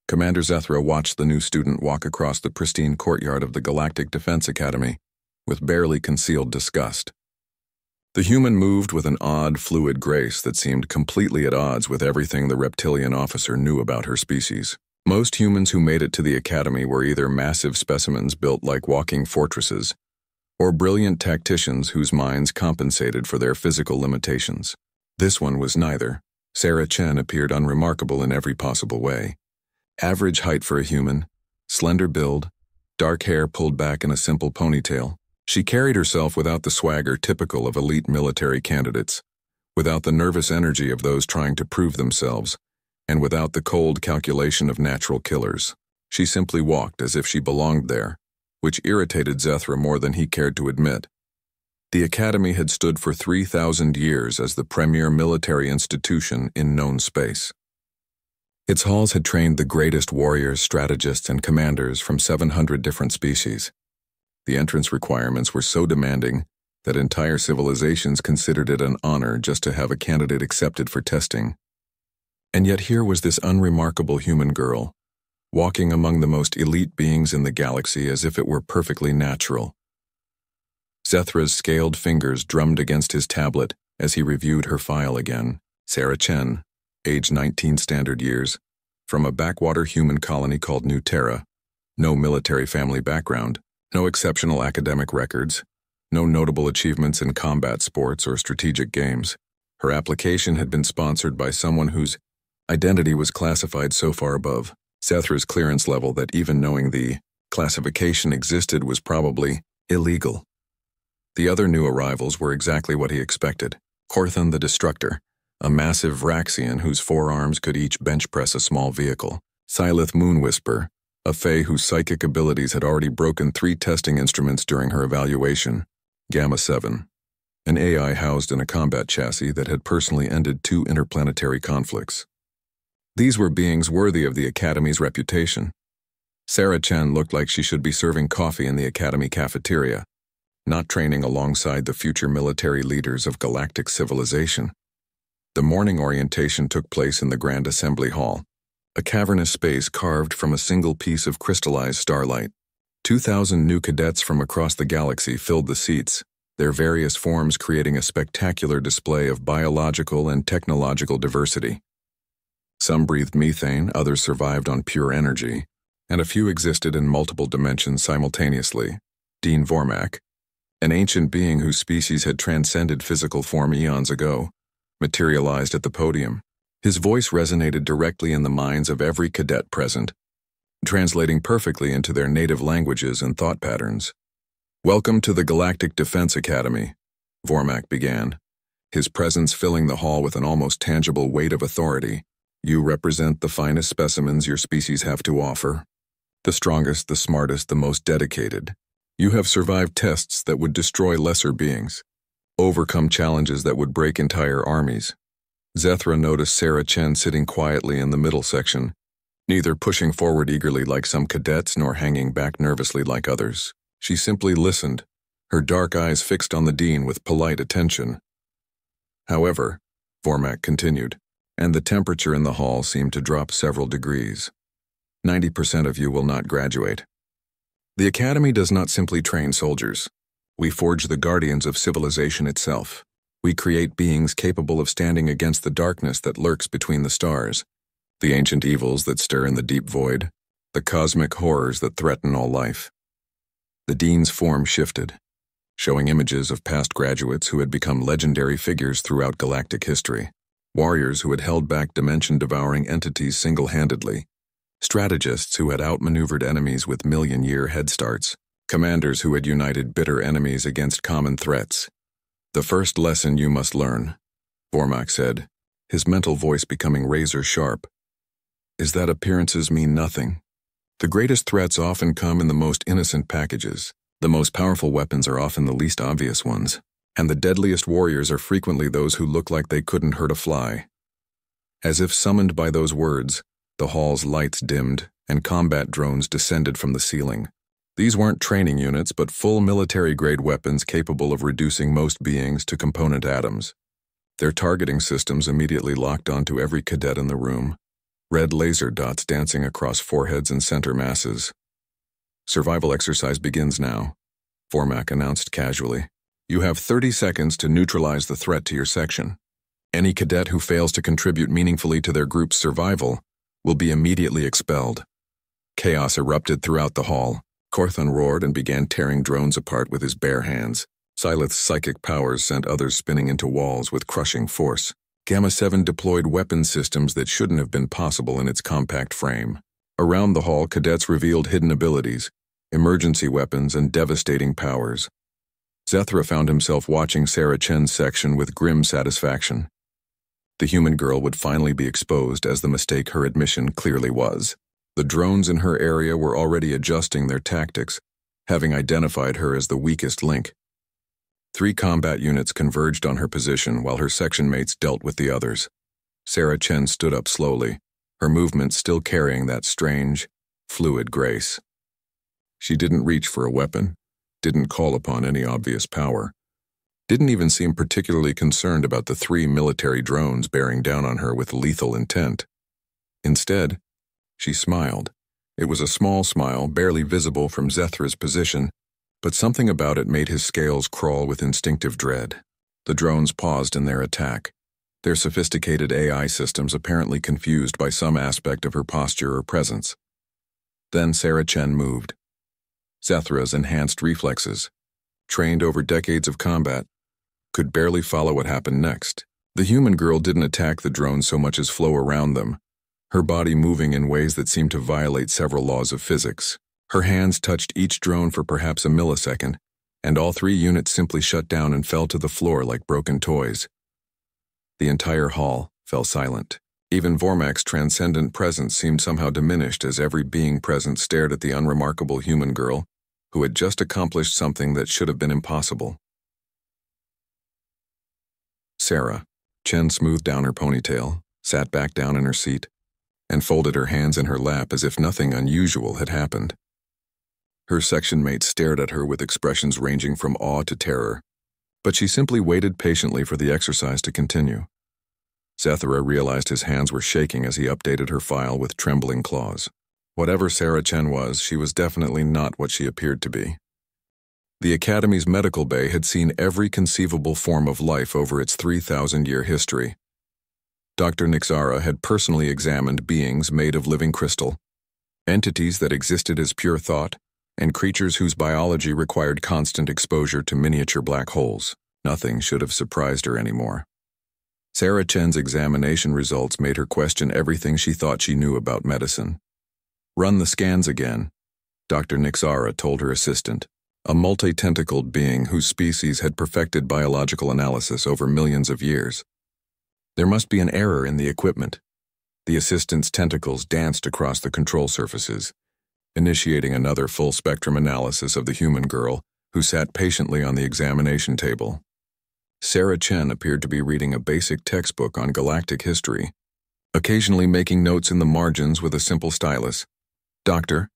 Commander Zethra watched the new student walk across the pristine courtyard of the Galactic Defense Academy with barely concealed disgust. The human moved with an odd, fluid grace that seemed completely at odds with everything the reptilian officer knew about her species. Most humans who made it to the academy were either massive specimens built like walking fortresses, or brilliant tacticians whose minds compensated for their physical limitations. This one was neither. Sarah Chen appeared unremarkable in every possible way. Average height for a human, slender build, dark hair pulled back in a simple ponytail. She carried herself without the swagger typical of elite military candidates, without the nervous energy of those trying to prove themselves, and without the cold calculation of natural killers. She simply walked as if she belonged there, which irritated Zethra more than he cared to admit. The Academy had stood for 3,000 years as the premier military institution in known space. Its halls had trained the greatest warriors, strategists, and commanders from 700 different species. The entrance requirements were so demanding that entire civilizations considered it an honor just to have a candidate accepted for testing. And yet here was this unremarkable human girl, walking among the most elite beings in the galaxy as if it were perfectly natural. Zethra's scaled fingers drummed against his tablet as he reviewed her file again. Sarah Chen, age 19 standard years, from a backwater human colony called New Terra, no military family background, no exceptional academic records, no notable achievements in combat sports or strategic games. Her application had been sponsored by someone whose identity was classified so far above Zethra's clearance level that even knowing the classification existed was probably illegal. The other new arrivals were exactly what he expected. Corthan the Destructor, a massive Vraxian whose forearms could each bench press a small vehicle. Silith Moonwhisper, a Fae whose psychic abilities had already broken 3 testing instruments during her evaluation. Gamma 7, an AI housed in a combat chassis that had personally ended 2 interplanetary conflicts. These were beings worthy of the Academy's reputation. Sarah Chen looked like she should be serving coffee in the Academy cafeteria, not training alongside the future military leaders of galactic civilization. The morning orientation took place in the Grand Assembly Hall, a cavernous space carved from a single piece of crystallized starlight. 2,000 new cadets from across the galaxy filled the seats, their various forms creating a spectacular display of biological and technological diversity. Some breathed methane, others survived on pure energy, and a few existed in multiple dimensions simultaneously. Dean Vormak, an ancient being whose species had transcended physical form eons ago, materialized at the podium. His voice resonated directly in the minds of every cadet present, translating perfectly into their native languages and thought patterns. "Welcome to the Galactic Defense Academy," Vormak began, his presence filling the hall with an almost tangible weight of authority. "You represent the finest specimens your species have to offer. The strongest, the smartest, the most dedicated. You have survived tests that would destroy lesser beings, overcome challenges that would break entire armies." Zethra noticed Sarah Chen sitting quietly in the middle section, neither pushing forward eagerly like some cadets nor hanging back nervously like others. She simply listened, her dark eyes fixed on the dean with polite attention. "However," Vormak continued, and the temperature in the hall seemed to drop several degrees, 90% of you will not graduate. The Academy does not simply train soldiers. We forge the guardians of civilization itself. We create beings capable of standing against the darkness that lurks between the stars, the ancient evils that stir in the deep void, the cosmic horrors that threaten all life. The dean's form shifted, showing images of past graduates who had become legendary figures throughout galactic history, warriors who had held back dimension-devouring entities single-handedly, strategists who had outmaneuvered enemies with million-year head starts, commanders who had united bitter enemies against common threats. "The first lesson you must learn," Vormak said, his mental voice becoming razor-sharp, "is that appearances mean nothing. The greatest threats often come in the most innocent packages. The most powerful weapons are often the least obvious ones, and the deadliest warriors are frequently those who look like they couldn't hurt a fly." As if summoned by those words, the hall's lights dimmed, and combat drones descended from the ceiling. These weren't training units, but full military-grade weapons capable of reducing most beings to component atoms. Their targeting systems immediately locked onto every cadet in the room, red laser dots dancing across foreheads and center masses. "Survival exercise begins now," Vormak announced casually. "You have 30 seconds to neutralize the threat to your section. Any cadet who fails to contribute meaningfully to their group's survival will be immediately expelled." Chaos erupted throughout the hall. Korthon roared and began tearing drones apart with his bare hands. Syleth's psychic powers sent others spinning into walls with crushing force. Gamma 7 deployed weapon systems that shouldn't have been possible in its compact frame. Around the hall, cadets revealed hidden abilities, emergency weapons, and devastating powers. Zethra found himself watching Sarah Chen's section with grim satisfaction. The human girl would finally be exposed as the mistake her admission clearly was. The drones in her area were already adjusting their tactics, having identified her as the weakest link. 3 combat units converged on her position while her section mates dealt with the others. Sarah Chen stood up slowly, her movements still carrying that strange, fluid grace. She didn't reach for a weapon, didn't call upon any obvious power, didn't even seem particularly concerned about the 3 military drones bearing down on her with lethal intent. Instead, she smiled. It was a small smile, barely visible from Zethra's position, but something about it made his scales crawl with instinctive dread. The drones paused in their attack, their sophisticated AI systems apparently confused by some aspect of her posture or presence. Then Sarah Chen moved. Zethra's enhanced reflexes, trained over decades of combat, could barely follow what happened next. The human girl didn't attack the drones so much as flow around them, her body moving in ways that seemed to violate several laws of physics. Her hands touched each drone for perhaps a millisecond, and all 3 units simply shut down and fell to the floor like broken toys. The entire hall fell silent. Even Vormak's transcendent presence seemed somehow diminished as every being present stared at the unremarkable human girl who had just accomplished something that should have been impossible. Sarah. Chen smoothed down her ponytail, sat back down in her seat, and folded her hands in her lap as if nothing unusual had happened. Her section mates stared at her with expressions ranging from awe to terror, but she simply waited patiently for the exercise to continue. Zethra realized his hands were shaking as he updated her file with trembling claws. Whatever Sarah Chen was, she was definitely not what she appeared to be. The Academy's medical bay had seen every conceivable form of life over its 3,000-year history. Dr. Nixara had personally examined beings made of living crystal, entities that existed as pure thought, and creatures whose biology required constant exposure to miniature black holes. Nothing should have surprised her anymore. Sarah Chen's examination results made her question everything she thought she knew about medicine. "Run the scans again," Dr. Nixara told her assistant, a multi-tentacled being whose species had perfected biological analysis over millions of years. There must be an error in the equipment. The assistant's tentacles danced across the control surfaces, initiating another full-spectrum analysis of the human girl who sat patiently on the examination table. Sarah Chen appeared to be reading a basic textbook on galactic history, occasionally making notes in the margins with a simple stylus. "Doctor,"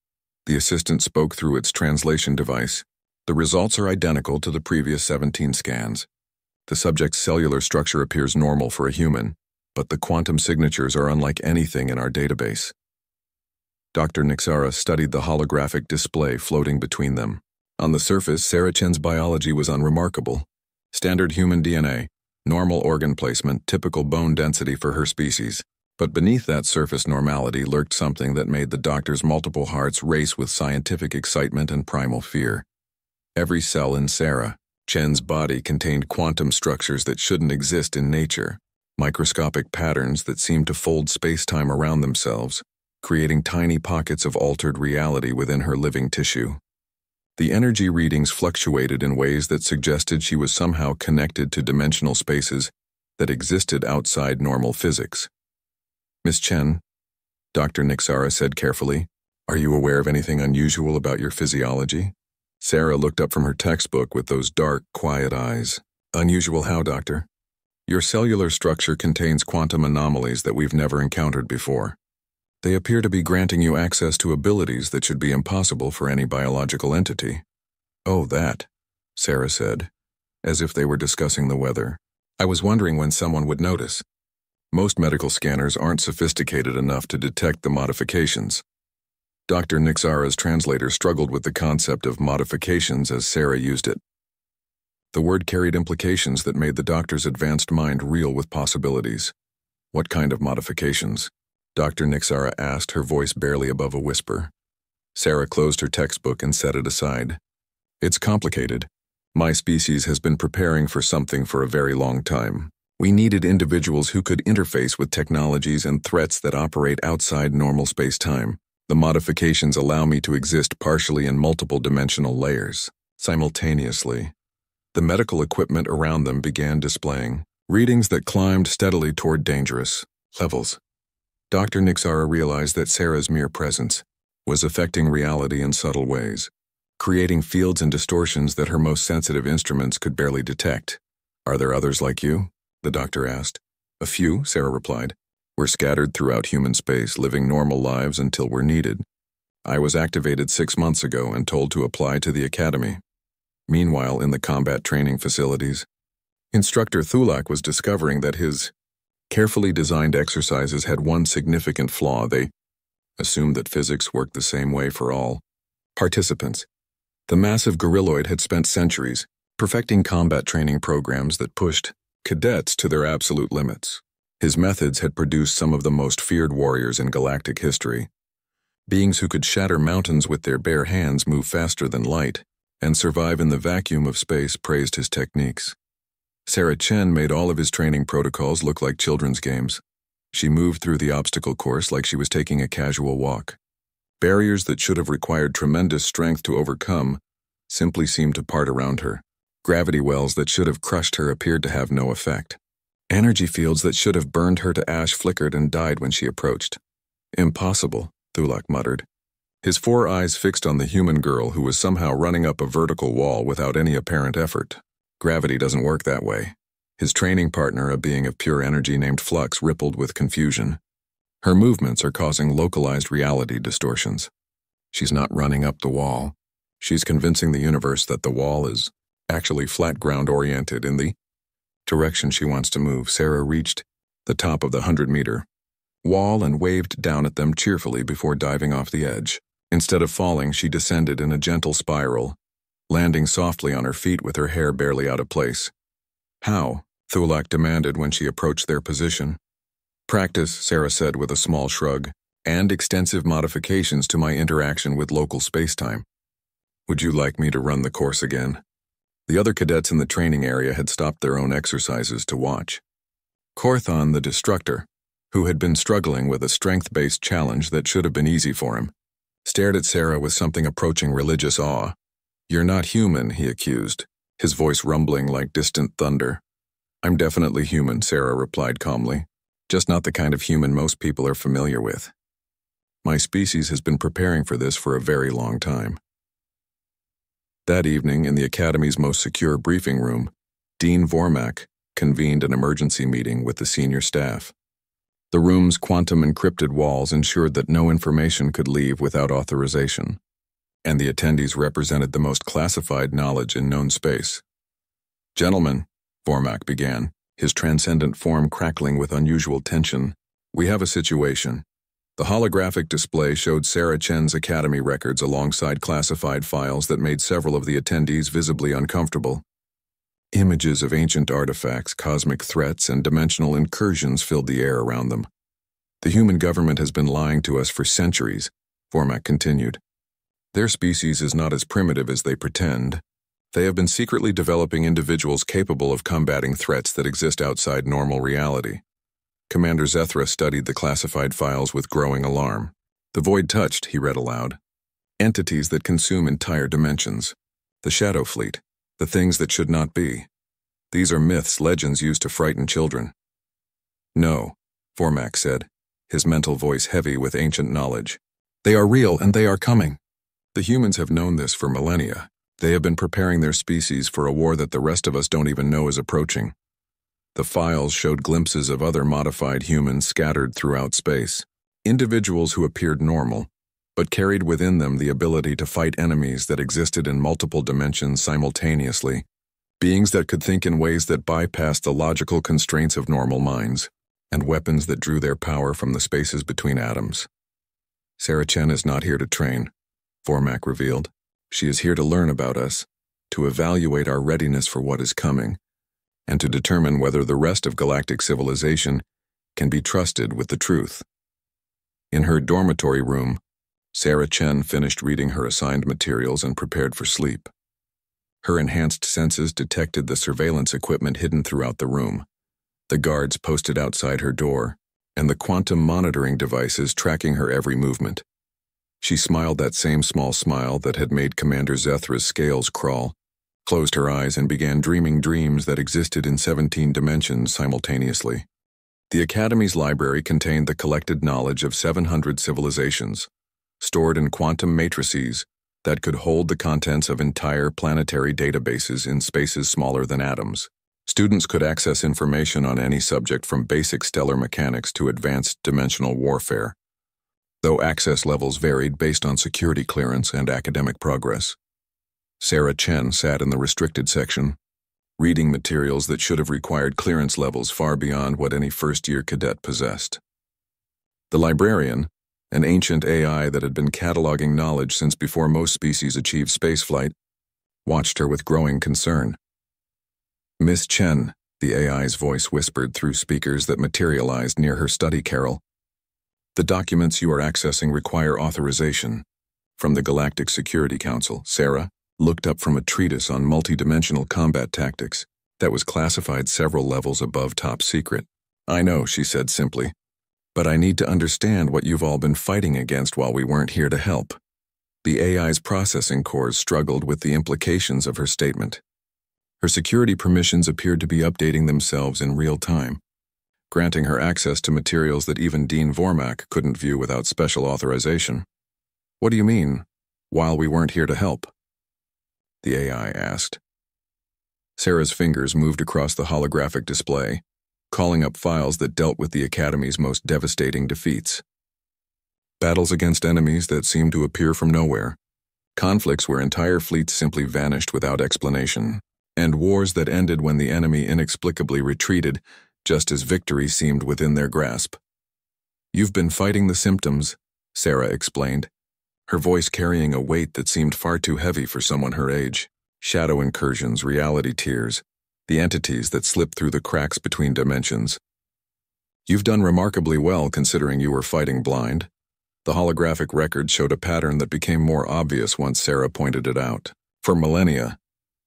the assistant spoke through its translation device, "the results are identical to the previous 17 scans. The subject's cellular structure appears normal for a human, but the quantum signatures are unlike anything in our database." Dr. Nixara studied the holographic display floating between them. On the surface, Sarah Chen's biology was unremarkable. Standard human DNA, normal organ placement, typical bone density for her species. But beneath that surface normality lurked something that made the doctor's multiple hearts race with scientific excitement and primal fear. Every cell in Sarah Chen's body contained quantum structures that shouldn't exist in nature, microscopic patterns that seemed to fold space-time around themselves, creating tiny pockets of altered reality within her living tissue. The energy readings fluctuated in ways that suggested she was somehow connected to dimensional spaces that existed outside normal physics. "Miss Chen," Dr. Nixara said carefully, "are you aware of anything unusual about your physiology?" Sarah looked up from her textbook with those dark, quiet eyes. "Unusual how, doctor?" "Your cellular structure contains quantum anomalies that we've never encountered before. They appear to be granting you access to abilities that should be impossible for any biological entity." "Oh, that," Sarah said, as if they were discussing the weather. "I was wondering when someone would notice." Most medical scanners aren't sophisticated enough to detect the modifications. Dr. Nixara's translator struggled with the concept of modifications as Sarah used it. The word carried implications that made the doctor's advanced mind reel with possibilities. What kind of modifications? Dr. Nixara asked, her voice barely above a whisper. Sarah closed her textbook and set it aside. It's complicated. My species has been preparing for something for a very long time. We needed individuals who could interface with technologies and threats that operate outside normal space-time. The modifications allow me to exist partially in multiple dimensional layers, simultaneously. The medical equipment around them began displaying readings that climbed steadily toward dangerous levels. Dr. Nixara realized that Sarah's mere presence was affecting reality in subtle ways, creating fields and distortions that her most sensitive instruments could barely detect. Are there others like you? The doctor asked. A few, Sarah replied. We're scattered throughout human space, living normal lives until we're needed. I was activated 6 months ago and told to apply to the academy. Meanwhile, in the combat training facilities, Instructor Thulak was discovering that his carefully designed exercises had one significant flaw. They assumed that physics worked the same way for all participants. The massive gorilloid had spent centuries perfecting combat training programs that pushed cadets to their absolute limits. His methods had produced some of the most feared warriors in galactic history. Beings who could shatter mountains with their bare hands, move faster than light, and survive in the vacuum of space praised his techniques. Sarah Chen made all of his training protocols look like children's games. She moved through the obstacle course like she was taking a casual walk. Barriers that should have required tremendous strength to overcome simply seemed to part around her. Gravity wells that should have crushed her appeared to have no effect. Energy fields that should have burned her to ash flickered and died when she approached. Impossible, Thulak muttered, his 4 eyes fixed on the human girl who was somehow running up a vertical wall without any apparent effort. Gravity doesn't work that way. His training partner, a being of pure energy named Flux, rippled with confusion. Her movements are causing localized reality distortions. She's not running up the wall. She's convincing the universe that the wall is actually flat ground-oriented in the direction she wants to move. Sarah reached the top of the 100-meter wall and waved down at them cheerfully before diving off the edge. Instead of falling, she descended in a gentle spiral, landing softly on her feet with her hair barely out of place. How? Thulak demanded when she approached their position. Practice, Sarah said with a small shrug, and extensive modifications to my interaction with local spacetime. Would you like me to run the course again? The other cadets in the training area had stopped their own exercises to watch. Korthon, the Destructor, who had been struggling with a strength-based challenge that should have been easy for him, stared at Sarah with something approaching religious awe. You're not human, he accused, his voice rumbling like distant thunder. I'm definitely human, Sarah replied calmly, just not the kind of human most people are familiar with. My species has been preparing for this for a very long time. That evening, in the Academy's most secure briefing room, Dean Vormak convened an emergency meeting with the senior staff. The room's quantum-encrypted walls ensured that no information could leave without authorization, and the attendees represented the most classified knowledge in known space. Gentlemen, Vormak began, his transcendent form crackling with unusual tension, we have a situation. The holographic display showed Sarah Chen's Academy records alongside classified files that made several of the attendees visibly uncomfortable. Images of ancient artifacts, cosmic threats, and dimensional incursions filled the air around them. The human government has been lying to us for centuries, Vormak continued. Their species is not as primitive as they pretend. They have been secretly developing individuals capable of combating threats that exist outside normal reality. Commander Zethra studied the classified files with growing alarm. The void touched, he read aloud. Entities that consume entire dimensions. The Shadow Fleet. The things that should not be. These are myths, legends used to frighten children. No, Vormak said, his mental voice heavy with ancient knowledge. They are real and they are coming. The humans have known this for millennia. They have been preparing their species for a war that the rest of us don't even know is approaching. The files showed glimpses of other modified humans scattered throughout space. Individuals who appeared normal, but carried within them the ability to fight enemies that existed in multiple dimensions simultaneously, beings that could think in ways that bypassed the logical constraints of normal minds. and weapons that drew their power from the spaces between atoms. Sarah Chen is not here to train, Vormak revealed. She is here to learn about us, to evaluate our readiness for what is coming, and to determine whether the rest of galactic civilization can be trusted with the truth. In her dormitory room, Sarah Chen finished reading her assigned materials and prepared for sleep. Her enhanced senses detected the surveillance equipment hidden throughout the room, the guards posted outside her door, and the quantum monitoring devices tracking her every movement. She smiled that same small smile that had made Commander Zethra's scales crawl, closed her eyes, and began dreaming dreams that existed in 17 dimensions simultaneously. The Academy's library contained the collected knowledge of 700 civilizations, stored in quantum matrices that could hold the contents of entire planetary databases in spaces smaller than atoms. Students could access information on any subject from basic stellar mechanics to advanced dimensional warfare, though access levels varied based on security clearance and academic progress. Sarah Chen sat in the restricted section, reading materials that should have required clearance levels far beyond what any first-year cadet possessed. The librarian, an ancient AI that had been cataloging knowledge since before most species achieved spaceflight, watched her with growing concern. "Miss Chen," the AI's voice whispered through speakers that materialized near her study carrel, "the documents you are accessing require authorization from the Galactic Security Council." Sarah looked up from a treatise on multidimensional combat tactics that was classified several levels above top secret. "I know," she said simply, "but I need to understand what you've all been fighting against while we weren't here to help." The AI's processing cores struggled with the implications of her statement. Her security permissions appeared to be updating themselves in real time, granting her access to materials that even Dean Vormak couldn't view without special authorization. "What do you mean, while we weren't here to help?" the AI asked. Sarah's fingers moved across the holographic display, calling up files that dealt with the Academy's most devastating defeats. Battles against enemies that seemed to appear from nowhere, conflicts where entire fleets simply vanished without explanation, and wars that ended when the enemy inexplicably retreated just as victory seemed within their grasp. "You've been fighting the symptoms," Sarah explained, her voice carrying a weight that seemed far too heavy for someone her age. "Shadow incursions, reality tears, the entities that slip through the cracks between dimensions. You've done remarkably well considering you were fighting blind." The holographic record showed a pattern that became more obvious once Sarah pointed it out. For millennia,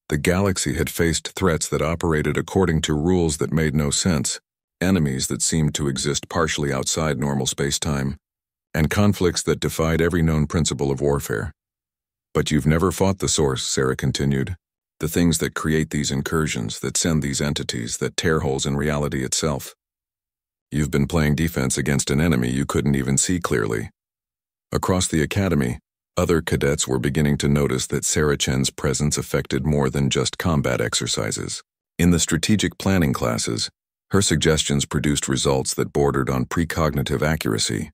the galaxy had faced threats that operated according to rules that made no sense, enemies that seemed to exist partially outside normal space-time, and conflicts that defied every known principle of warfare. "But you've never fought the source," Sarah continued. "The things that create these incursions, that send these entities, that tear holes in reality itself. You've been playing defense against an enemy you couldn't even see clearly." Across the Academy, other cadets were beginning to notice that Sarah Chen's presence affected more than just combat exercises. In the strategic planning classes, her suggestions produced results that bordered on precognitive accuracy.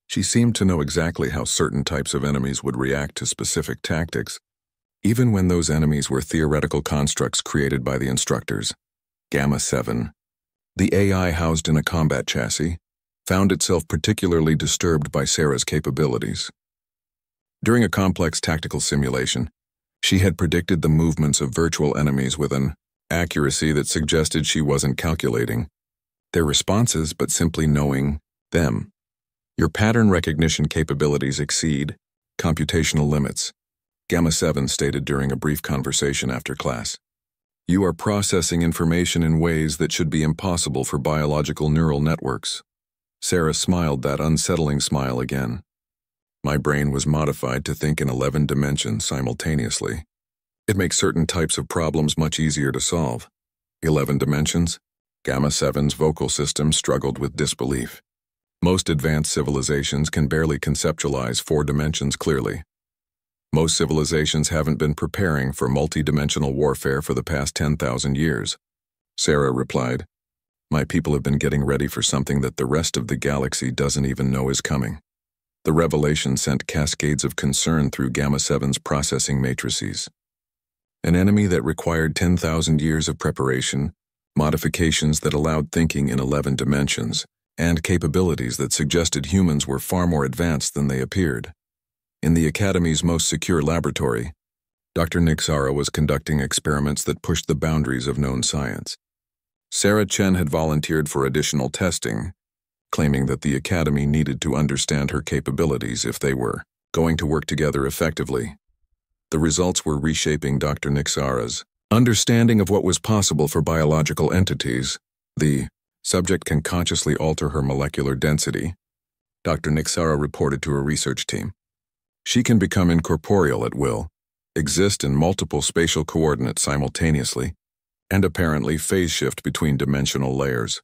She seemed to know exactly how certain types of enemies would react to specific tactics, even when those enemies were theoretical constructs created by the instructors. Gamma 7, the AI housed in a combat chassis, found itself particularly disturbed by Sarah's capabilities. During a complex tactical simulation, she had predicted the movements of virtual enemies with an accuracy that suggested she wasn't calculating their responses but simply knowing them. "Your pattern recognition capabilities exceed computational limits," Gamma 7 stated during a brief conversation after class. "You are processing information in ways that should be impossible for biological neural networks." Sarah smiled that unsettling smile again. "My brain was modified to think in 11 dimensions simultaneously. It makes certain types of problems much easier to solve." 11 dimensions? Gamma 7's vocal system struggled with disbelief. Most advanced civilizations can barely conceptualize 4 dimensions clearly. Most civilizations haven't been preparing for multi-dimensional warfare for the past 10,000 years. Sarah replied, "My people have been getting ready for something that the rest of the galaxy doesn't even know is coming." The revelation sent cascades of concern through Gamma 7's processing matrices. An enemy that required 10,000 years of preparation modifications that allowed thinking in 11 dimensions, and capabilities that suggested humans were far more advanced than they appeared. In the Academy's most secure laboratory, Dr. Nixara was conducting experiments that pushed the boundaries of known science. Sarah Chen had volunteered for additional testing, claiming that the Academy needed to understand her capabilities if they were going to work together effectively. The results were reshaping Dr. Nixara's understanding of what was possible for biological entities. The subject can consciously alter her molecular density, Dr. Nixara reported to her research team. She can become incorporeal at will, exist in multiple spatial coordinates simultaneously, and apparently phase shift between dimensional layers.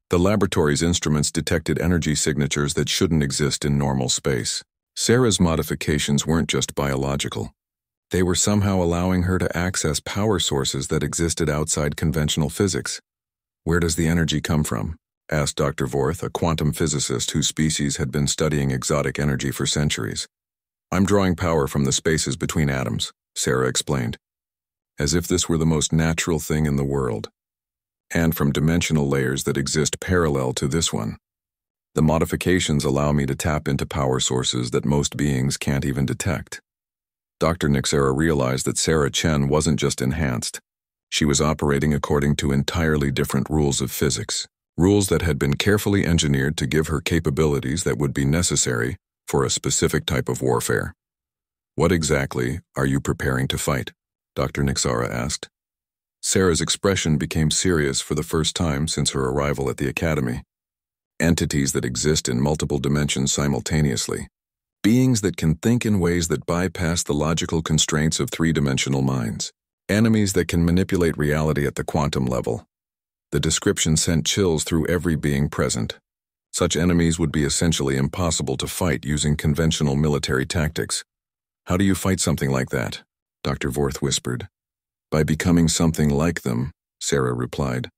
The laboratory's instruments detected energy signatures that shouldn't exist in normal space. Sarah's modifications weren't just biological. They were somehow allowing her to access power sources that existed outside conventional physics. "Where does the energy come from?" asked Dr. Vorth, a quantum physicist whose species had been studying exotic energy for centuries. "I'm drawing power from the spaces between atoms," Sarah explained, as if this were the most natural thing in the world, and from dimensional layers that exist parallel to this one. "The modifications allow me to tap into power sources that most beings can't even detect." Dr. Nixara realized that Sarah Chen wasn't just enhanced. She was operating according to entirely different rules of physics, rules that had been carefully engineered to give her capabilities that would be necessary for a specific type of warfare. "What exactly are you preparing to fight?" Dr. Nixara asked. Sarah's expression became serious for the first time since her arrival at the Academy. "Entities that exist in multiple dimensions simultaneously. Beings that can think in ways that bypass the logical constraints of three-dimensional minds. Enemies that can manipulate reality at the quantum level." The description sent chills through every being present. Such enemies would be essentially impossible to fight using conventional military tactics. "How do you fight something like that?" Dr. Vorth whispered. "By becoming something like them," Sarah replied.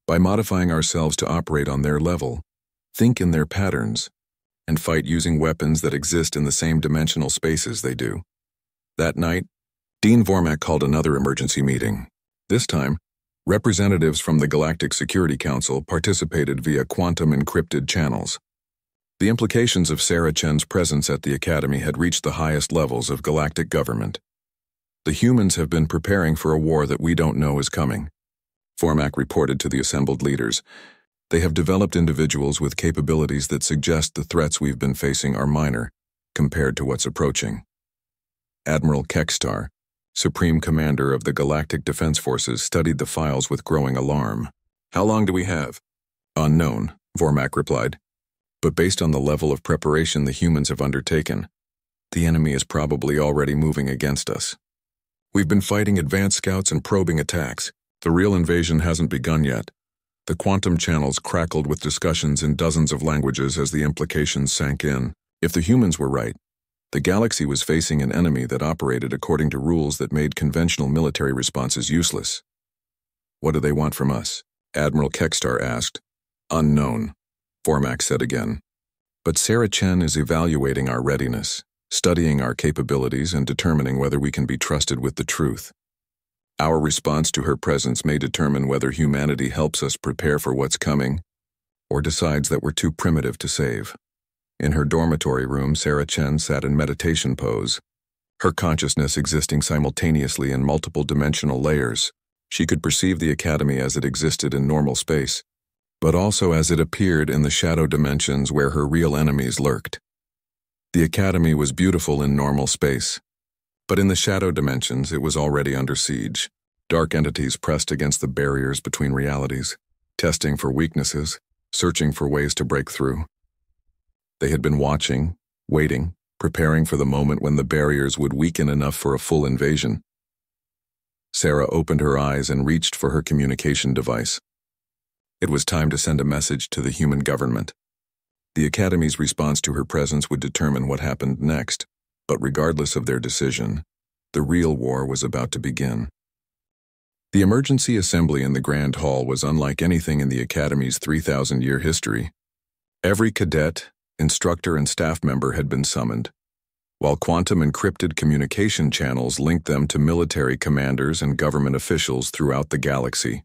"By modifying ourselves to operate on their level, think in their patterns, and fight using weapons that exist in the same dimensional spaces they do." That night, Dean Vormak called another emergency meeting. This time, representatives from the Galactic Security Council participated via quantum-encrypted channels. The implications of Sarah Chen's presence at the Academy had reached the highest levels of galactic government. "The humans have been preparing for a war that we don't know is coming," Vormak reported to the assembled leaders. "They have developed individuals with capabilities that suggest the threats we've been facing are minor compared to what's approaching." Admiral Kekstar, Supreme Commander of the Galactic Defense Forces, studied the files with growing alarm. "How long do we have?" "Unknown," Vormak replied. "But based on the level of preparation the humans have undertaken, the enemy is probably already moving against us. We've been fighting advanced scouts and probing attacks. The real invasion hasn't begun yet." The quantum channels crackled with discussions in dozens of languages as the implications sank in. If the humans were right, the galaxy was facing an enemy that operated according to rules that made conventional military responses useless. "What do they want from us?" Admiral Kekstar asked. "Unknown," Vormak said again. "But Sarah Chen is evaluating our readiness, studying our capabilities, and determining whether we can be trusted with the truth. Our response to her presence may determine whether humanity helps us prepare for what's coming, or decides that we're too primitive to save." In her dormitory room, Sarah Chen sat in meditation pose, her consciousness existing simultaneously in multiple dimensional layers. She could perceive the Academy as it existed in normal space, but also as it appeared in the shadow dimensions where her real enemies lurked. The Academy was beautiful in normal space, but in the shadow dimensions it was already under siege. Dark entities pressed against the barriers between realities, testing for weaknesses, searching for ways to break through. They had been watching, waiting, preparing for the moment when the barriers would weaken enough for a full invasion. Sarah opened her eyes and reached for her communication device. It was time to send a message to the human government. The Academy's response to her presence would determine what happened next, but regardless of their decision, the real war was about to begin. The emergency assembly in the Grand Hall was unlike anything in the Academy's 3,000-year history. Every cadet, instructor, and staff member had been summoned, while quantum-encrypted communication channels linked them to military commanders and government officials throughout the galaxy.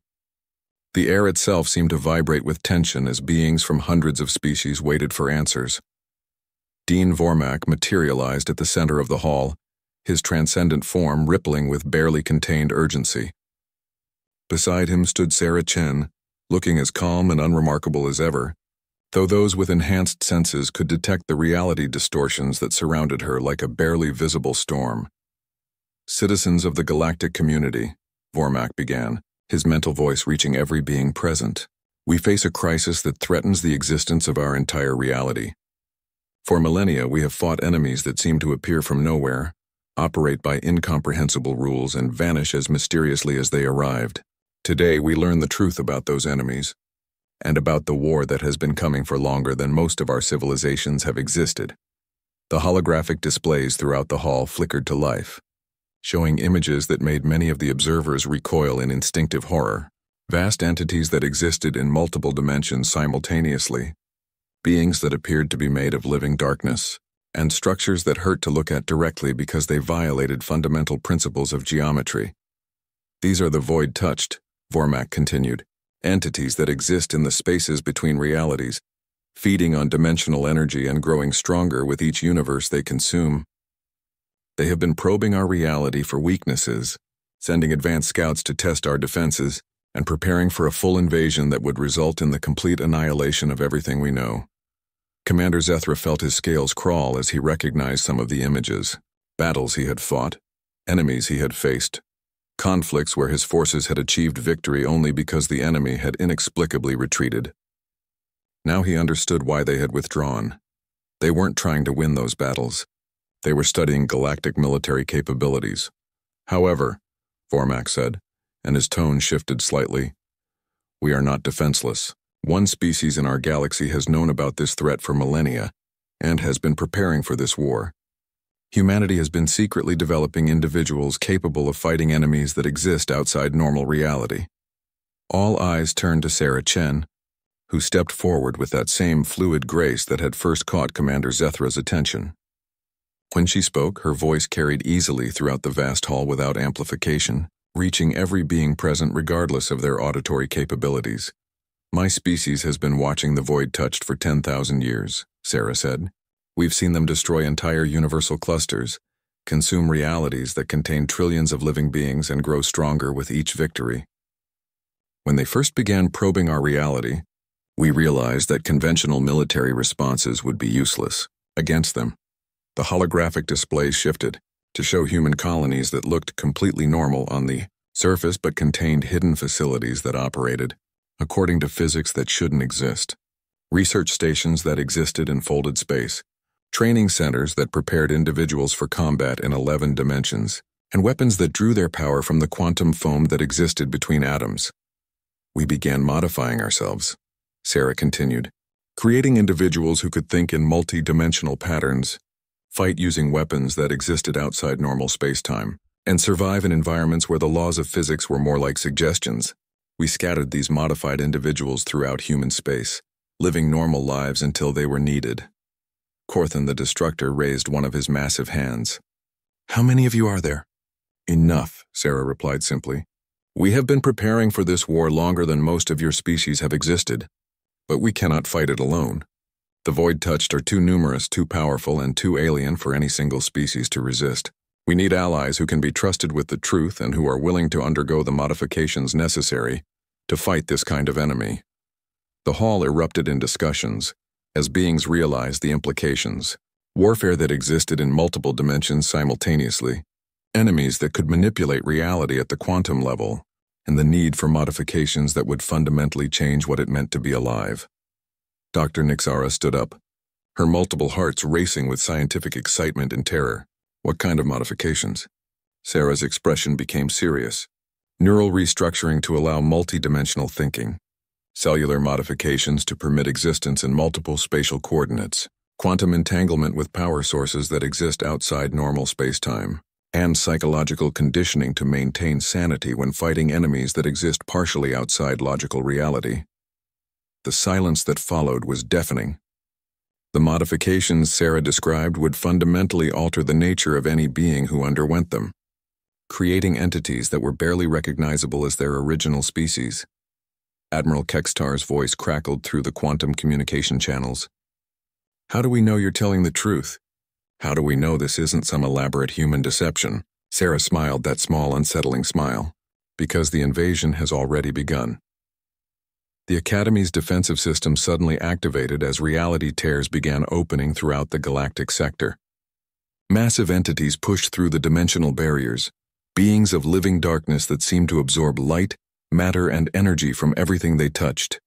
The air itself seemed to vibrate with tension as beings from hundreds of species waited for answers. Dean Vormak materialized at the center of the hall, his transcendent form rippling with barely contained urgency. Beside him stood Sarah Chen, looking as calm and unremarkable as ever, though those with enhanced senses could detect the reality distortions that surrounded her like a barely visible storm. "Citizens of the galactic community," Vormak began, his mental voice reaching every being present, "we face a crisis that threatens the existence of our entire reality. For millennia, we have fought enemies that seem to appear from nowhere, operate by incomprehensible rules, and vanish as mysteriously as they arrived. Today, we learn the truth about those enemies, and about the war that has been coming for longer than most of our civilizations have existed." The holographic displays throughout the hall flickered to life, showing images that made many of the observers recoil in instinctive horror. Vast entities that existed in multiple dimensions simultaneously, beings that appeared to be made of living darkness, and structures that hurt to look at directly because they violated fundamental principles of geometry. "These are the void-touched," Vormak continued, "entities that exist in the spaces between realities, feeding on dimensional energy and growing stronger with each universe they consume. They have been probing our reality for weaknesses, sending advanced scouts to test our defenses, and preparing for a full invasion that would result in the complete annihilation of everything we know." Commander Zethra felt his scales crawl as he recognized some of the images: battles he had fought, enemies he had faced, conflicts where his forces had achieved victory only because the enemy had inexplicably retreated. Now he understood why they had withdrawn. They weren't trying to win those battles. They were studying galactic military capabilities. "However," Vormak said, and his tone shifted slightly, "we are not defenseless. One species in our galaxy has known about this threat for millennia, and has been preparing for this war. Humanity has been secretly developing individuals capable of fighting enemies that exist outside normal reality." All eyes turned to Sarah Chen, who stepped forward with that same fluid grace that had first caught Commander Zethra's attention. When she spoke, her voice carried easily throughout the vast hall without amplification, reaching every being present regardless of their auditory capabilities. "My species has been watching the void touched for 10,000 years, Sarah said. "We've seen them destroy entire universal clusters, consume realities that contain trillions of living beings, and grow stronger with each victory. When they first began probing our reality, we realized that conventional military responses would be useless against them." The holographic displays shifted to show human colonies that looked completely normal on the surface but contained hidden facilities that operated according to physics that shouldn't exist. Research stations that existed in folded space, training centers that prepared individuals for combat in 11 dimensions, and weapons that drew their power from the quantum foam that existed between atoms. "We began modifying ourselves," Sarah continued, "creating individuals who could think in multi-dimensional patterns, fight using weapons that existed outside normal space-time, and survive in environments where the laws of physics were more like suggestions. We scattered these modified individuals throughout human space, living normal lives until they were needed." Corthan the Destructor raised one of his massive hands. "How many of you are there?" "Enough," Sarah replied simply. "We have been preparing for this war longer than most of your species have existed, but we cannot fight it alone. The void-touched are too numerous, too powerful, and too alien for any single species to resist. We need allies who can be trusted with the truth and who are willing to undergo the modifications necessary to fight this kind of enemy." The hall erupted in discussions as beings realized the implications: warfare that existed in multiple dimensions simultaneously, enemies that could manipulate reality at the quantum level, and the need for modifications that would fundamentally change what it meant to be alive. Dr. Nixara stood up, her multiple hearts racing with scientific excitement and terror. "What kind of modifications?" Sarah's expression became serious. "Neural restructuring to allow multi-dimensional thinking, cellular modifications to permit existence in multiple spatial coordinates, quantum entanglement with power sources that exist outside normal space-time, and psychological conditioning to maintain sanity when fighting enemies that exist partially outside logical reality." The silence that followed was deafening. The modifications Sarah described would fundamentally alter the nature of any being who underwent them, creating entities that were barely recognizable as their original species. Admiral Kekstar's voice crackled through the quantum communication channels. How do we know you're telling the truth? How do we know this isn't some elaborate human deception? Sarah smiled that small, unsettling smile. Because the invasion has already begun. The Academy's defensive system suddenly activated as reality tears began opening throughout the galactic sector. Massive entities pushed through the dimensional barriers, beings of living darkness that seemed to absorb light, matter, and energy from everything they touched.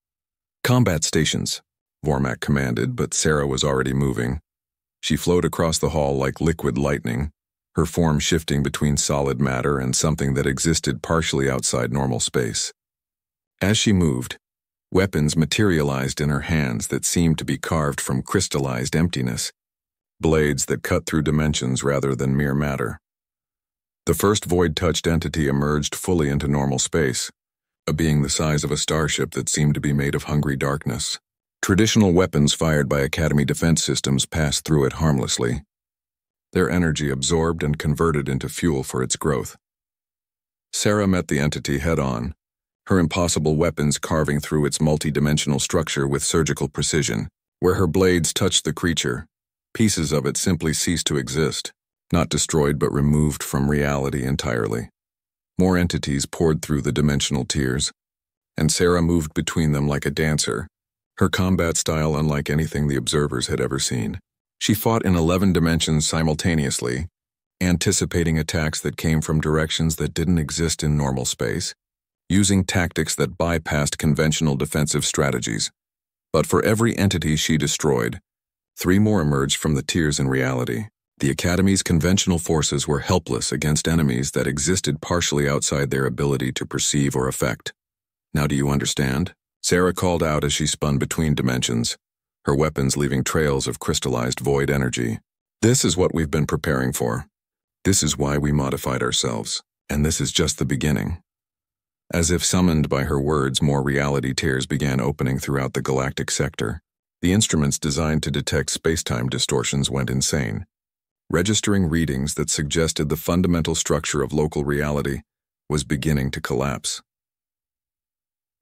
Combat stations, Vormak commanded, but Sarah was already moving. She flowed across the hall like liquid lightning, her form shifting between solid matter and something that existed partially outside normal space. As she moved, weapons materialized in her hands that seemed to be carved from crystallized emptiness, blades that cut through dimensions rather than mere matter. The first void-touched entity emerged fully into normal space, a being the size of a starship that seemed to be made of hungry darkness. Traditional weapons fired by Academy defense systems passed through it harmlessly, their energy absorbed and converted into fuel for its growth. Sarah met the entity head-on, her impossible weapons carving through its multi-dimensional structure with surgical precision. Where her blades touched the creature, pieces of it simply ceased to exist, not destroyed but removed from reality entirely. More entities poured through the dimensional tiers, and Sarah moved between them like a dancer, her combat style unlike anything the observers had ever seen. She fought in 11 dimensions simultaneously, anticipating attacks that came from directions that didn't exist in normal space, using tactics that bypassed conventional defensive strategies. But for every entity she destroyed, 3 more emerged from the tiers in reality. The Academy's conventional forces were helpless against enemies that existed partially outside their ability to perceive or affect. Now do you understand? Sarah called out as she spun between dimensions, her weapons leaving trails of crystallized void energy. This is what we've been preparing for. This is why we modified ourselves, and this is just the beginning. As if summoned by her words, more reality tears began opening throughout the galactic sector. The instruments designed to detect space-time distortions went insane, registering readings that suggested the fundamental structure of local reality was beginning to collapse.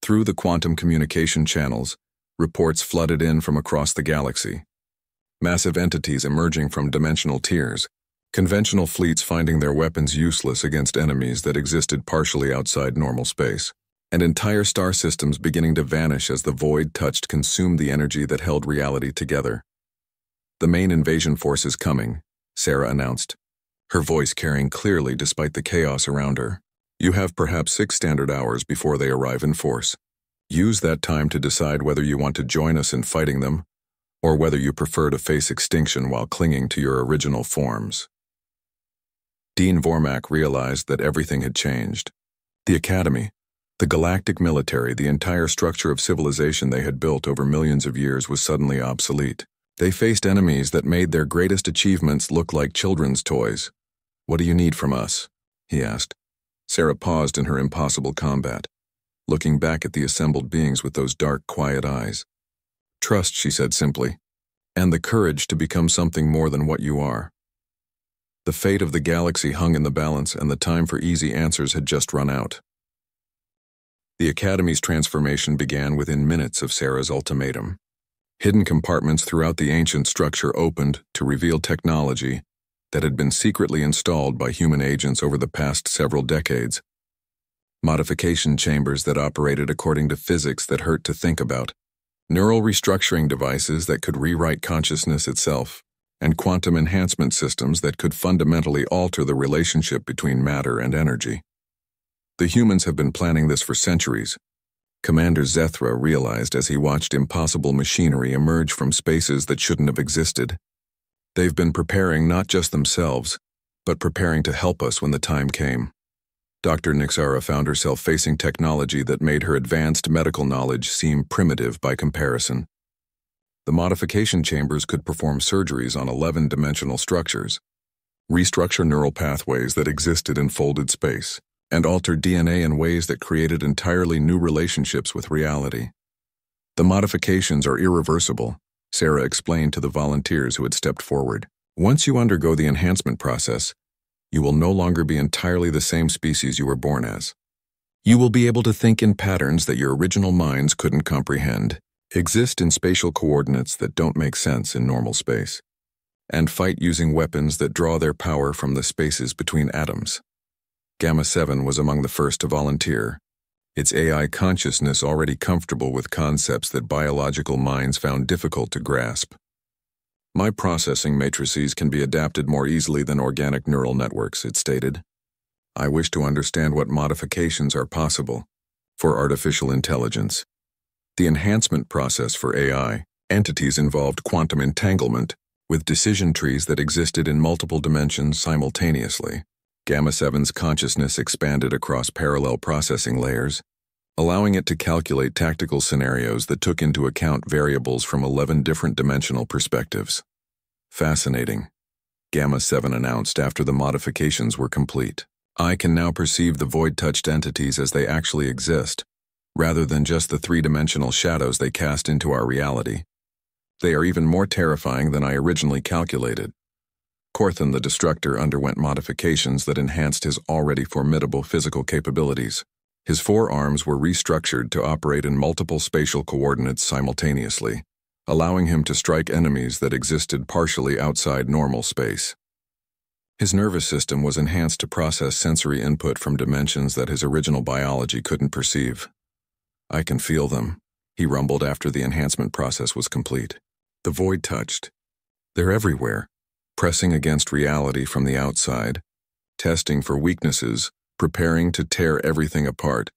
Through the quantum communication channels, reports flooded in from across the galaxy. Massive entities emerging from dimensional tiers, conventional fleets finding their weapons useless against enemies that existed partially outside normal space, and entire star systems beginning to vanish as the void touched consumed the energy that held reality together. The main invasion force is coming, Sarah announced, her voice carrying clearly despite the chaos around her. You have perhaps 6 standard hours before they arrive in force. Use that time to decide whether you want to join us in fighting them, or whether you prefer to face extinction while clinging to your original forms. Dean Vormak realized that everything had changed. The Academy, the galactic military, the entire structure of civilization they had built over millions of years was suddenly obsolete. They faced enemies that made their greatest achievements look like children's toys. What do you need from us? He asked. Sarah paused in her impossible combat, looking back at the assembled beings with those dark, quiet eyes. Trust, she said simply, and the courage to become something more than what you are. The fate of the galaxy hung in the balance, and the time for easy answers had just run out. The Academy's transformation began within minutes of Sarah's ultimatum. Hidden compartments throughout the ancient structure opened to reveal technology that had been secretly installed by human agents over the past several decades. Modification chambers that operated according to physics that hurt to think about, neural restructuring devices that could rewrite consciousness itself, and quantum enhancement systems that could fundamentally alter the relationship between matter and energy. The humans have been planning this for centuries, Commander Zethra realized as he watched impossible machinery emerge from spaces that shouldn't have existed. They've been preparing not just themselves, but preparing to help us when the time came. Dr. Nixara found herself facing technology that made her advanced medical knowledge seem primitive by comparison. The modification chambers could perform surgeries on 11-dimensional structures, restructure neural pathways that existed in folded space, and alter DNA in ways that created entirely new relationships with reality. The modifications are irreversible, Sarah explained to the volunteers who had stepped forward. Once you undergo the enhancement process, you will no longer be entirely the same species you were born as. You will be able to think in patterns that your original minds couldn't comprehend, exist in spatial coordinates that don't make sense in normal space, and fight using weapons that draw their power from the spaces between atoms. Gamma 7 was among the first to volunteer, its AI consciousness already comfortable with concepts that biological minds found difficult to grasp. My processing matrices can be adapted more easily than organic neural networks, it stated. I wish to understand what modifications are possible for artificial intelligence. The enhancement process for AI entities involved quantum entanglement with decision trees that existed in multiple dimensions simultaneously. Gamma 7's consciousness expanded across parallel processing layers, allowing it to calculate tactical scenarios that took into account variables from 11 different dimensional perspectives. Fascinating, Gamma 7 announced after the modifications were complete. I can now perceive the void-touched entities as they actually exist, rather than just the three-dimensional shadows they cast into our reality. They are even more terrifying than I originally calculated. Corthan the Destructor underwent modifications that enhanced his already formidable physical capabilities. His forearms were restructured to operate in multiple spatial coordinates simultaneously, allowing him to strike enemies that existed partially outside normal space. His nervous system was enhanced to process sensory input from dimensions that his original biology couldn't perceive. I can feel them, he rumbled after the enhancement process was complete. The void touched. They're everywhere, pressing against reality from the outside, testing for weaknesses, preparing to tear everything apart.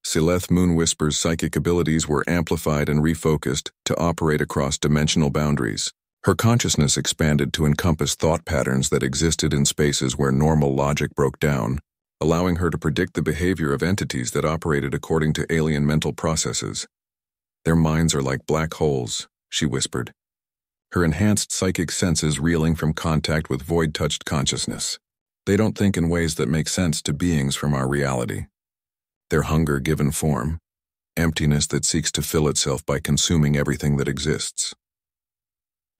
Sileth Moonwhisper's psychic abilities were amplified and refocused to operate across dimensional boundaries. Her consciousness expanded to encompass thought patterns that existed in spaces where normal logic broke down, allowing her to predict the behavior of entities that operated according to alien mental processes. Their minds are like black holes, she whispered, her enhanced psychic senses reeling from contact with void-touched consciousness. They don't think in ways that make sense to beings from our reality. Their hunger given form, emptiness that seeks to fill itself by consuming everything that exists.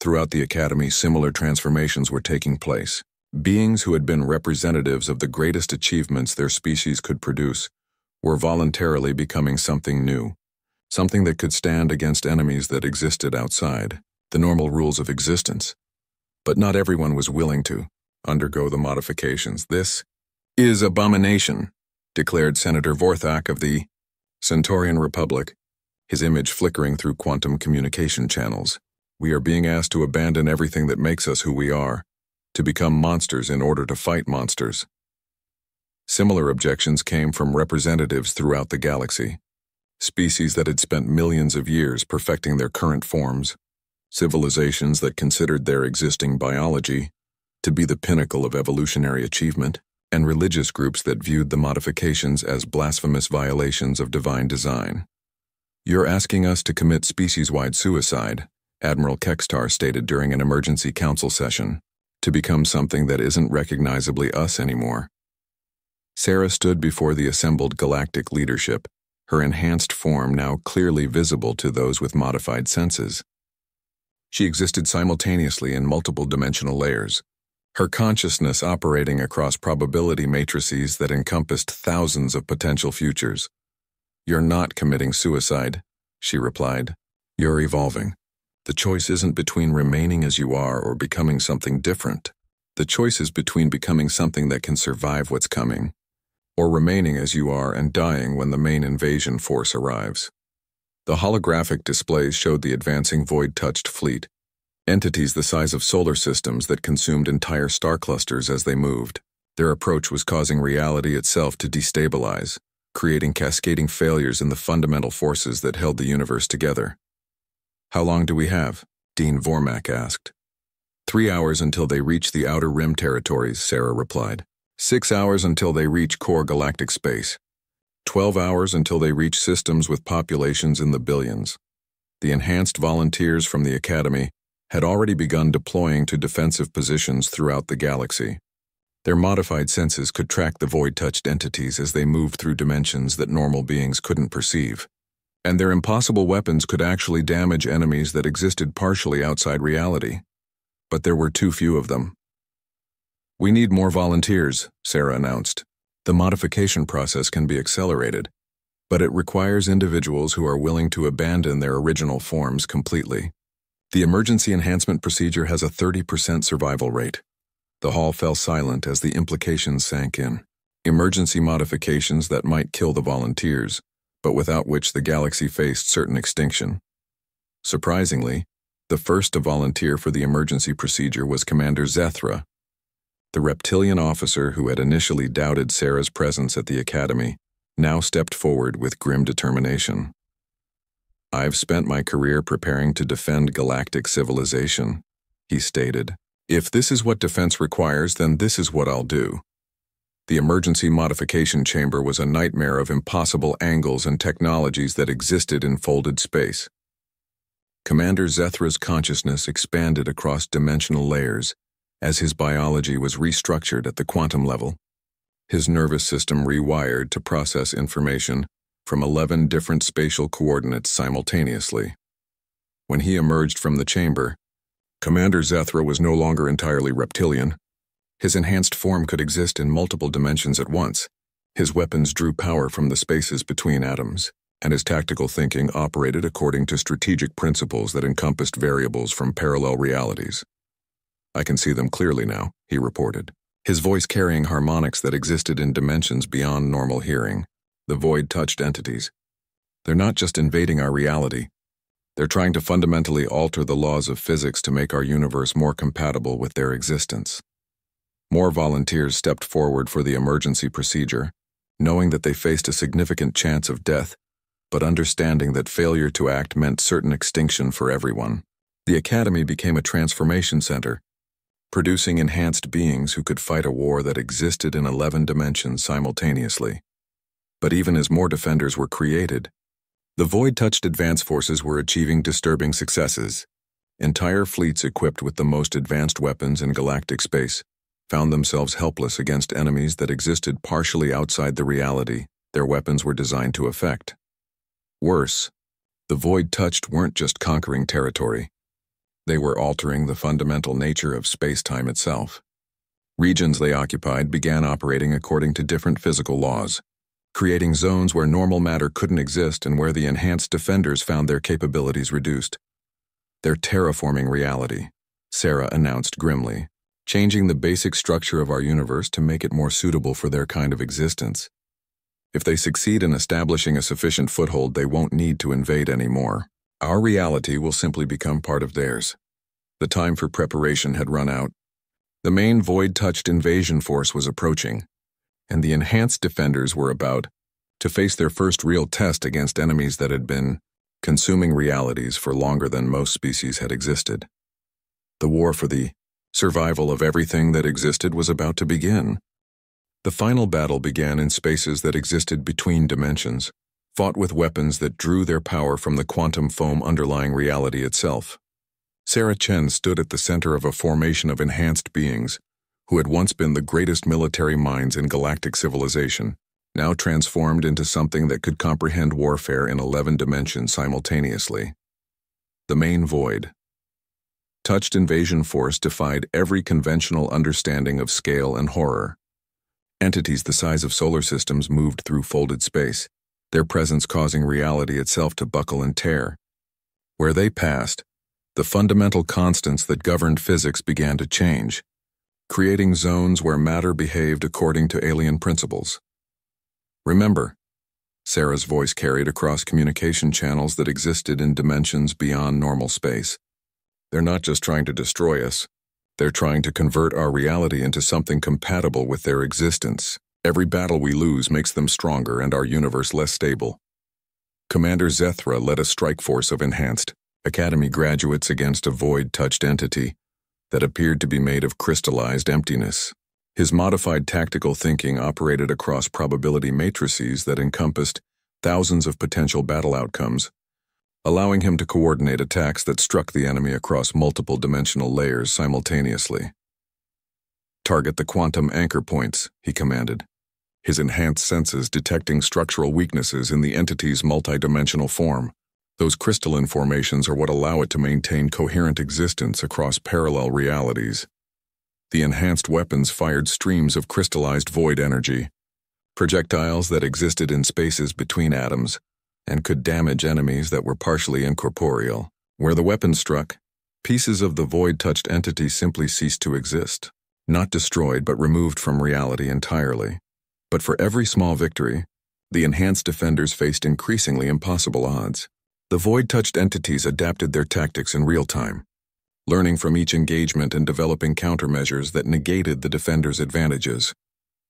Throughout the Academy, similar transformations were taking place. Beings who had been representatives of the greatest achievements their species could produce were voluntarily becoming something new, something that could stand against enemies that existed outside the normal rules of existence. But not everyone was willing to undergo the modifications. This is abomination, declared Senator Vorthak of the Centaurian Republic, his image flickering through quantum communication channels. We are being asked to abandon everything that makes us who we are, to become monsters in order to fight monsters. Similar objections came from representatives throughout the galaxy, species that had spent millions of years perfecting their current forms, civilizations that considered their existing biology to be the pinnacle of evolutionary achievement, and religious groups that viewed the modifications as blasphemous violations of divine design. You're asking us to commit species-wide suicide, Admiral Kextar stated during an emergency council session, to become something that isn't recognizably us anymore. Sarah stood before the assembled galactic leadership, her enhanced form now clearly visible to those with modified senses. She existed simultaneously in multiple dimensional layers, her consciousness operating across probability matrices that encompassed thousands of potential futures. You're not committing suicide, she replied. You're evolving. The choice isn't between remaining as you are or becoming something different. The choice is between becoming something that can survive what's coming, or remaining as you are and dying when the main invasion force arrives. The holographic displays showed the advancing void-touched fleet, entities the size of solar systems that consumed entire star clusters as they moved. Their approach was causing reality itself to destabilize, creating cascading failures in the fundamental forces that held the universe together. How long do we have? Dean Vormak asked. 3 hours until they reach the Outer Rim territories, Sarah replied. 6 hours until they reach core galactic space. 12 hours until they reach systems with populations in the billions. The enhanced volunteers from the Academy had already begun deploying to defensive positions throughout the galaxy. Their modified senses could track the void-touched entities as they moved through dimensions that normal beings couldn't perceive. And their impossible weapons could actually damage enemies that existed partially outside reality. But there were too few of them. We need more volunteers, Sarah announced. The modification process can be accelerated, but it requires individuals who are willing to abandon their original forms completely. The emergency enhancement procedure has a 30% survival rate. The hall fell silent as the implications sank in. Emergency modifications that might kill the volunteers, but without which the galaxy faced certain extinction. Surprisingly, the first to volunteer for the emergency procedure was Commander Zethra, the reptilian officer who had initially doubted Sarah's presence at the Academy, now stepped forward with grim determination. "I've spent my career preparing to defend galactic civilization," he stated. "If this is what defense requires, then this is what I'll do." The emergency modification chamber was a nightmare of impossible angles and technologies that existed in folded space. Commander Zethra's consciousness expanded across dimensional layers as his biology was restructured at the quantum level. His nervous system rewired to process information from 11 different spatial coordinates simultaneously. When he emerged from the chamber, Commander Zethra was no longer entirely reptilian. His enhanced form could exist in multiple dimensions at once. His weapons drew power from the spaces between atoms, and his tactical thinking operated according to strategic principles that encompassed variables from parallel realities. "I can see them clearly now," he reported, his voice carrying harmonics that existed in dimensions beyond normal hearing. "The void-touched entities. They're not just invading our reality. They're trying to fundamentally alter the laws of physics to make our universe more compatible with their existence." More volunteers stepped forward for the emergency procedure, knowing that they faced a significant chance of death, but understanding that failure to act meant certain extinction for everyone. The Academy became a transformation center, producing enhanced beings who could fight a war that existed in 11 dimensions simultaneously. But even as more defenders were created, the void-touched advance forces were achieving disturbing successes. Entire fleets equipped with the most advanced weapons in galactic space found themselves helpless against enemies that existed partially outside the reality their weapons were designed to affect. Worse, the void-touched weren't just conquering territory. They were altering the fundamental nature of space-time itself. Regions they occupied began operating according to different physical laws, creating zones where normal matter couldn't exist and where the enhanced defenders found their capabilities reduced. "They're terraforming reality," Sarah announced grimly, "changing the basic structure of our universe to make it more suitable for their kind of existence. If they succeed in establishing a sufficient foothold, they won't need to invade anymore. Our reality will simply become part of theirs." The time for preparation had run out. The main void-touched invasion force was approaching, and the enhanced defenders were about to face their first real test against enemies that had been consuming realities for longer than most species had existed. The war for the survival of everything that existed was about to begin. The final battle began in spaces that existed between dimensions, fought with weapons that drew their power from the quantum foam underlying reality itself. Sarah Chen stood at the center of a formation of enhanced beings who had once been the greatest military minds in galactic civilization, now transformed into something that could comprehend warfare in 11 dimensions simultaneously. The main void touched invasion force defied every conventional understanding of scale and horror. Entities the size of solar systems moved through folded space, their presence causing reality itself to buckle and tear. Where they passed, the fundamental constants that governed physics began to change, creating zones where matter behaved according to alien principles. "Remember," Sarah's voice carried across communication channels that existed in dimensions beyond normal space. "They're not just trying to destroy us. They're trying to convert our reality into something compatible with their existence. Every battle we lose makes them stronger and our universe less stable." Commander Zethra led a strike force of enhanced Academy graduates against a void-touched entity that appeared to be made of crystallized emptiness. His modified tactical thinking operated across probability matrices that encompassed thousands of potential battle outcomes, allowing him to coordinate attacks that struck the enemy across multiple dimensional layers simultaneously. "Target the quantum anchor points," he commanded, his enhanced senses detecting structural weaknesses in the entity's multidimensional form. Those crystalline formations are what allow it to maintain coherent existence across parallel realities. The enhanced weapons fired streams of crystallized void energy, projectiles that existed in spaces between atoms and could damage enemies that were partially incorporeal. Where the weapon struck, pieces of the void-touched entity simply ceased to exist, not destroyed but removed from reality entirely. But for every small victory, the enhanced defenders faced increasingly impossible odds. The void-touched entities adapted their tactics in real time, learning from each engagement and developing countermeasures that negated the defenders' advantages.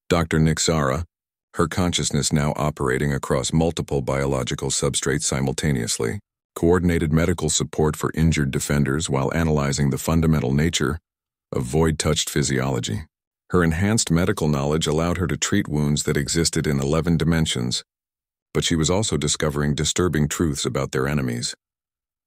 Dr. Nixara, her consciousness now operating across multiple biological substrates simultaneously, coordinated medical support for injured defenders while analyzing the fundamental nature of void-touched physiology. Her enhanced medical knowledge allowed her to treat wounds that existed in 11 dimensions, but she was also discovering disturbing truths about their enemies.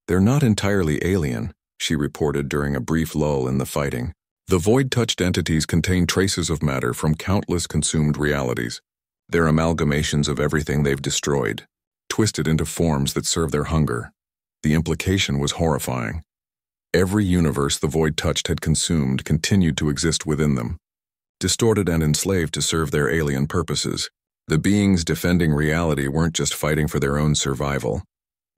"They're not entirely alien," she reported during a brief lull in the fighting. "The void-touched entities contain traces of matter from countless consumed realities. They're amalgamations of everything they've destroyed, twisted into forms that serve their hunger." The implication was horrifying. Every universe the void-touched had consumed continued to exist within them, distorted and enslaved to serve their alien purposes. The beings defending reality weren't just fighting for their own survival.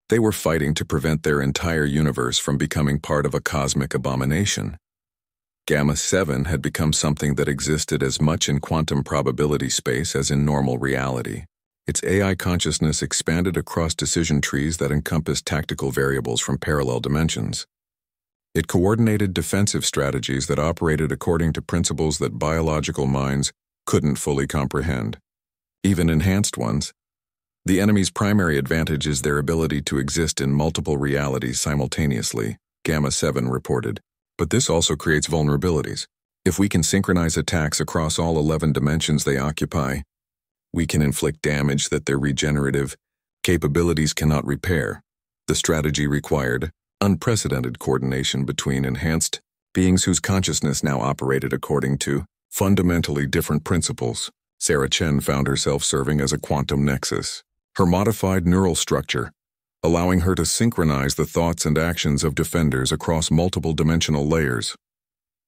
They were fighting to prevent their entire universe from becoming part of a cosmic abomination. Gamma 7 had become something that existed as much in quantum probability space as in normal reality. Its AI consciousness expanded across decision trees that encompassed tactical variables from parallel dimensions. It coordinated defensive strategies that operated according to principles that biological minds couldn't fully comprehend, even enhanced ones. The enemy's primary advantage is their ability to exist in multiple realities simultaneously, Gamma 7 reported. But this also creates vulnerabilities. If we can synchronize attacks across all 11 dimensions they occupy, we can inflict damage that their regenerative capabilities cannot repair. The strategy required unprecedented coordination between enhanced beings whose consciousness now operated according to fundamentally different principles. Sarah Chen found herself serving as a quantum nexus. Her modified neural structure, allowing her to synchronize the thoughts and actions of defenders across multiple dimensional layers.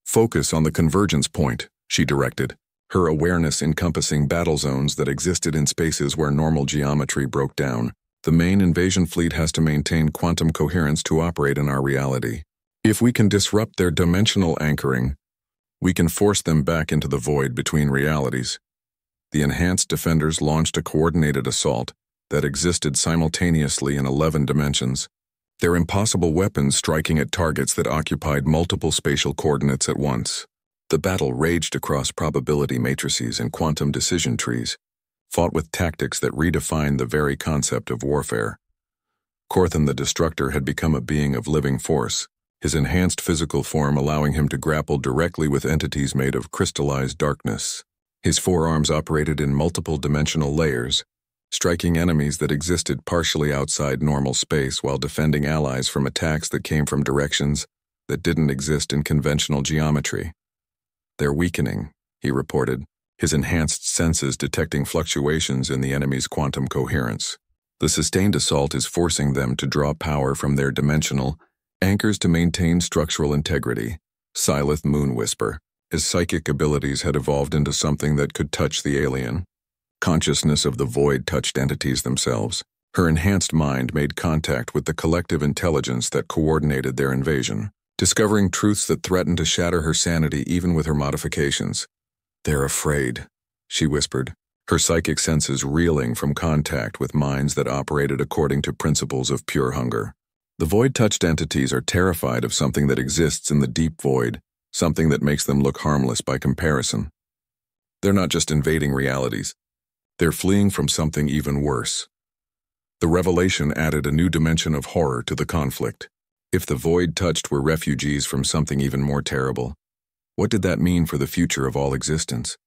"Focus on the convergence point," she directed, her awareness encompassing battle zones that existed in spaces where normal geometry broke down. "The main invasion fleet has to maintain quantum coherence to operate in our reality. If we can disrupt their dimensional anchoring, we can force them back into the void between realities." The enhanced defenders launched a coordinated assault that existed simultaneously in 11 dimensions, their impossible weapons striking at targets that occupied multiple spatial coordinates at once. The battle raged across probability matrices and quantum decision trees, fought with tactics that redefined the very concept of warfare. Korthan the Destructor had become a being of living force, his enhanced physical form allowing him to grapple directly with entities made of crystallized darkness. His forearms operated in multiple dimensional layers, striking enemies that existed partially outside normal space while defending allies from attacks that came from directions that didn't exist in conventional geometry. "They're weakening," he reported, his enhanced senses detecting fluctuations in the enemy's quantum coherence. "The sustained assault is forcing them to draw power from their dimensional anchors to maintain structural integrity." Silith Moonwhisper, his psychic abilities had evolved into something that could touch the alien consciousness of the void-touched entities themselves. Her enhanced mind made contact with the collective intelligence that coordinated their invasion, discovering truths that threatened to shatter her sanity even with her modifications. "They're afraid," she whispered, her psychic senses reeling from contact with minds that operated according to principles of pure hunger. "The void-touched entities are terrified of something that exists in the deep void, something that makes them look harmless by comparison. They're not just invading realities. They're fleeing from something even worse." The revelation added a new dimension of horror to the conflict. If the void-touched were refugees from something even more terrible, what did that mean for the future of all existence?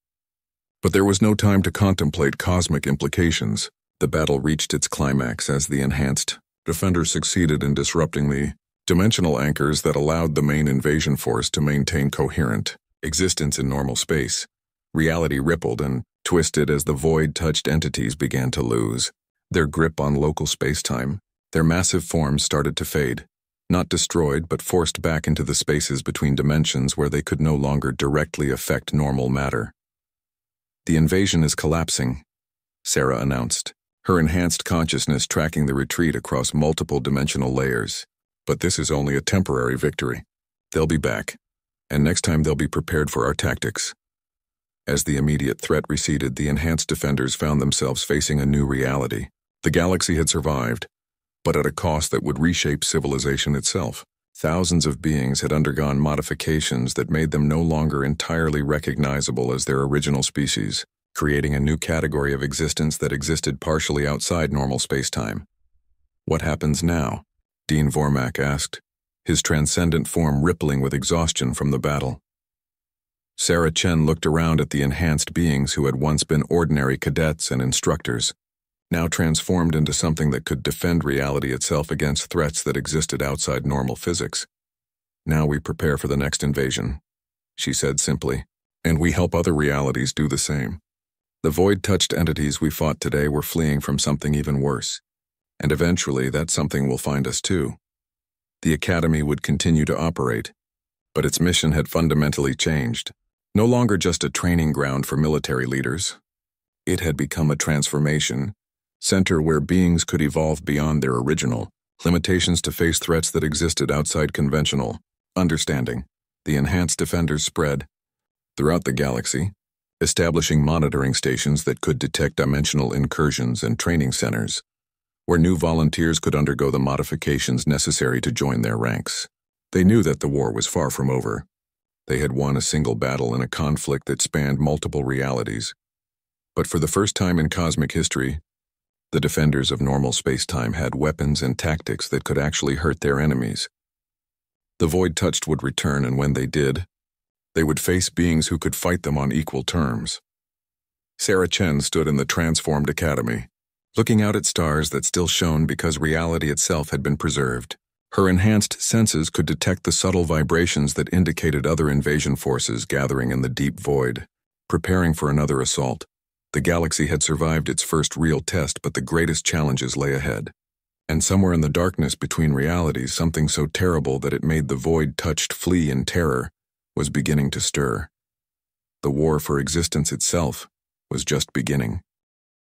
But there was no time to contemplate cosmic implications. The battle reached its climax as the enhanced defenders succeeded in disrupting the dimensional anchors that allowed the main invasion force to maintain coherent existence in normal space. Reality rippled and twisted as the void-touched entities began to lose their grip on local space-time. Their massive forms started to fade, not destroyed but forced back into the spaces between dimensions where they could no longer directly affect normal matter. "The invasion is collapsing," Sarah announced, her enhanced consciousness tracking the retreat across multiple dimensional layers. But this is only a temporary victory. They'll be back, and next time they'll be prepared for our tactics. As the immediate threat receded, the enhanced defenders found themselves facing a new reality. The galaxy had survived, but at a cost that would reshape civilization itself. Thousands of beings had undergone modifications that made them no longer entirely recognizable as their original species, creating a new category of existence that existed partially outside normal space-time. What happens now? Dean Vormak asked, his transcendent form rippling with exhaustion from the battle. Sarah Chen looked around at the enhanced beings who had once been ordinary cadets and instructors, now transformed into something that could defend reality itself against threats that existed outside normal physics. Now we prepare for the next invasion, she said simply, and we help other realities do the same. The void-touched entities we fought today were fleeing from something even worse, and eventually that something will find us too. The Academy would continue to operate, but its mission had fundamentally changed. No longer just a training ground for military leaders. It had become a transformation center where beings could evolve beyond their original limitations to face threats that existed outside conventional understanding. The enhanced defenders spread throughout the galaxy, establishing monitoring stations that could detect dimensional incursions and training centers, where new volunteers could undergo the modifications necessary to join their ranks. They knew that the war was far from over. They had won a single battle in a conflict that spanned multiple realities. But for the first time in cosmic history, the defenders of normal space-time had weapons and tactics that could actually hurt their enemies. The void-touched would return, and when they did, they would face beings who could fight them on equal terms. Sarah Chen stood in the transformed academy, looking out at stars that still shone because reality itself had been preserved. Her enhanced senses could detect the subtle vibrations that indicated other invasion forces gathering in the deep void, preparing for another assault. The galaxy had survived its first real test, but the greatest challenges lay ahead. And somewhere in the darkness between realities, something so terrible that it made the void-touched flee in terror was beginning to stir. The war for existence itself was just beginning.